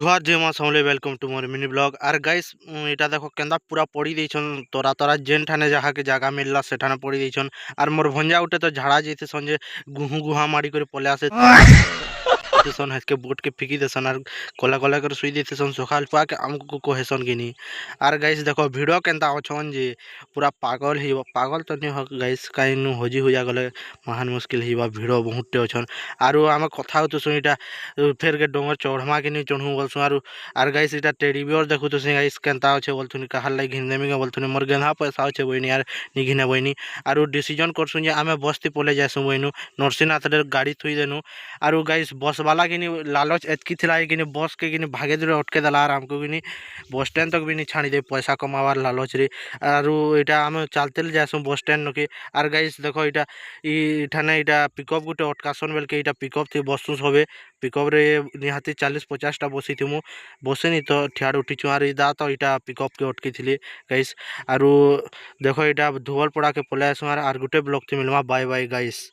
जुहार जय मां Samalei welcome to मोर मिनी ब्लॉग आर गाइस इटा देखो केंदा पूरा पड़ी देछन तोरा तोरा जेन ठाने जहा के जगह मिलला से ठाने पड़ी देछन आर मोर भंजा उठे तो झाड़ा जैसे संजे गुहू गुहा मारी करे पले आसे देसन हसके बोट के फिकी देसन आर कोला कोला कर सुई देसन सकाल पा के हमको कोहेसन गिनी आर गाइस देखो वीडियो केंता अछन जे पूरा पागल ही पागल तो नहीं हो गाइस काई नु होजी होया गले महान मुश्किल ही वीडियो बहुत टे अछन आरो हम कथा हो तो सुनीटा फेर के डोंगर चढ़मा के नहीं चढ़ू बोलसु आर गाइस इटा टेडी बियर देखु तो गाइस केंता अछे बोलथुनी कहल लाई घिनने में बोलथुनी मोर गेंधा पैसा अछे बइनी यार नि घिने बइनी आरो डिसीजन करसु जे आमे बस्ती पोले जासु बइनु नरसिंहनाथ रे गाड़ी थुई देनु आरो गाइस बस वाला कि लालच एतकी थिला कि बस के कि भागे दूर अटके देला आर हमको कि बस स्टैंड तक भी नहीं छाड़ी दे पैसा कमावार लालच रे आरो इटा आम चलते जासु बस स्टैंड नके आर गाइस देखो इटा इठाने इटा पिकअप गुटे अटकासन बेल के इटा पिकअप थी बसु सबे पिकअप रे निहाती 40-50 टा बसी थी मु बसेनी तो ठियाड़ उठीचु आर इदा तो इटा पिकअप के अटकी थिले गाइस आरो देखो इटा धुवल पड़ा के पले आसु आर गुटे ब्लॉक थी मिलवा बाय बाय गाइस।